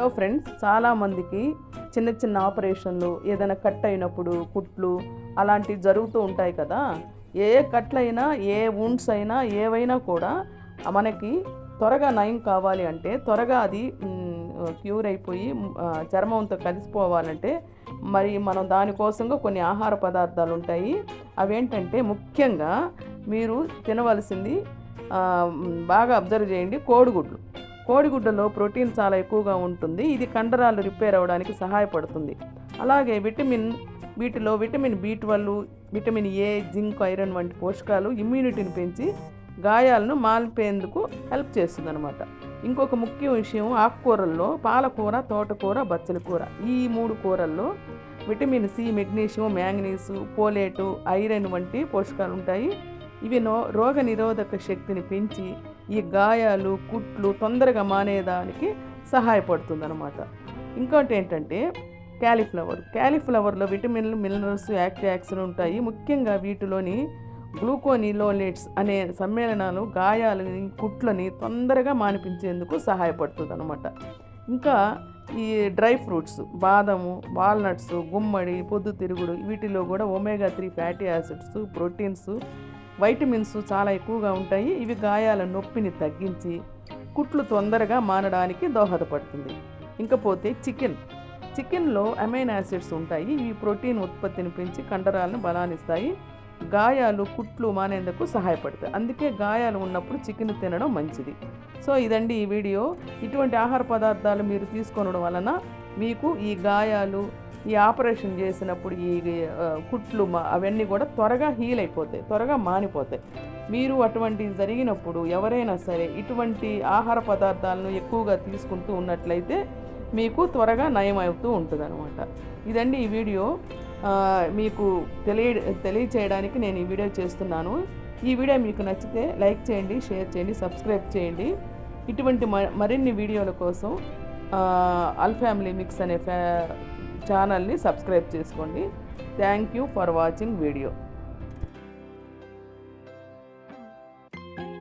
Hello friends, చాలామందికి చిన్న చిన్న ఆపరేషన్లు ఏదైనా కట్ అయినప్పుడు కుట్లు అలాంటివి జరుగుతూ ఉంటాయి కదా. ఏ కట్లైనా ఏ వుండ్స్ అయినా ఏవైనా కూడా మనకి త్వరగా నయం కావాలి అంటే, త్వరగా అది క్యూర్ అయిపోయి చర్మంతో కలిసిపోవాలంటే మరి మనం దానికోసంగా కొన్ని ఆహార పదార్థాలు ఉంటాయి. అవేంటంటే ముఖ్యంగా మీరు తినవలసింది బాగా అబ్జర్వ్ చేయండి, కోడిగుడ్లలో ప్రోటీన్ చాలా ఎక్కువగా ఉంటుంది. ఇది కండరాలు రిపేర్ అవ్వడానికి సహాయపడుతుంది. అలాగే వీటిలో vitamin B12, vitamin A, zinc, iron వంటి పోషకాలు ఇమ్యూనిటీని పెంచి గాయాలను మాన్పేందుకు హెల్ప్ చేస్తుంది అనమాట. ఇంకొక ముఖ్య విషయం, ఆకుకూరల్లో పాలకూర, తోటకూర, బచ్చల కూర, ఈ 3 కూరల్లో vitamin C, magnesium, manganese, ఫోలేటు, iron వంటి పోషకాలు ఉంటాయి. ఇవి రోగ నిరోధక శక్తిని పెంచి ఈ గాయాలు కుట్లు తొందరగా మానేదానికి సహాయపడుతుంది అనమాట. ఇంకోటి ఏంటంటే క్యాలీఫ్లవర్లో విటమిన్లు, మినరల్స్, యాంటీఆక్సిడెంట్స్ ఉంటాయి. ముఖ్యంగా వీటిలోని గ్లూకోనిలోలేట్స్ అనే సమ్మేళనాలు గాయాలని కుట్లని తొందరగా మానిపించేందుకు సహాయపడుతుంది అనమాట. ఇంకా ఈ డ్రై ఫ్రూట్స్, బాదము, వాల్నట్స్, గుమ్మడి, పొద్దుతిరుగుడు, వీటిలో కూడా ఒమేగా-3 ఫ్యాటీ యాసిడ్స్, ప్రోటీన్స్, వైటమిన్స్ చాలా ఎక్కువగా ఉంటాయి. ఇవి గాయాల నొప్పిని తగ్గించి కుట్లు తొందరగా మానడానికి దోహదపడుతుంది. ఇంకపోతే చికెన్లో అమైనో యాసిడ్స్ ఉంటాయి. ఇవి ప్రోటీన్ ఉత్పత్తిని పెంచి కండరాలను బలాన్నిస్తాయి. గాయాలు కుట్లు మానేందుకు సహాయపడతాయి. అందుకే గాయాలు ఉన్నప్పుడు చికెన్ తినడం మంచిది. సో ఇదండి ఈ వీడియో. ఇటువంటి ఆహార పదార్థాలు మీరు తీసుకోవడం వలన మీకు ఈ గాయాలు, ఈ ఆపరేషన్ చేసినప్పుడు ఈ కుట్లు అవన్నీ కూడా త్వరగా హీల్ అయిపోతాయి, త్వరగా మానిపోతాయి. మీరు అటువంటి జరిగినప్పుడు ఎవరైనా సరే ఇటువంటి ఆహార పదార్థాలను ఎక్కువగా తీసుకుంటూ ఉన్నట్లయితే మీకు త్వరగా నయం అవుతూ ఉంటుంది అనమాట. ఇదండి ఈ వీడియో. మీకు తెలియచేయడానికి నేను ఈ వీడియో చేస్తున్నాను. ఈ వీడియో మీకు నచ్చితే లైక్ చేయండి, షేర్ చేయండి, సబ్స్క్రైబ్ చేయండి. ఇటువంటి మరిన్ని వీడియోల కోసం ఆల్ ఫ్యామిలీ మిక్స్ అనే ఛానల్ని సబ్స్క్రైబ్ చేసుకోండి. Thank you for watching video.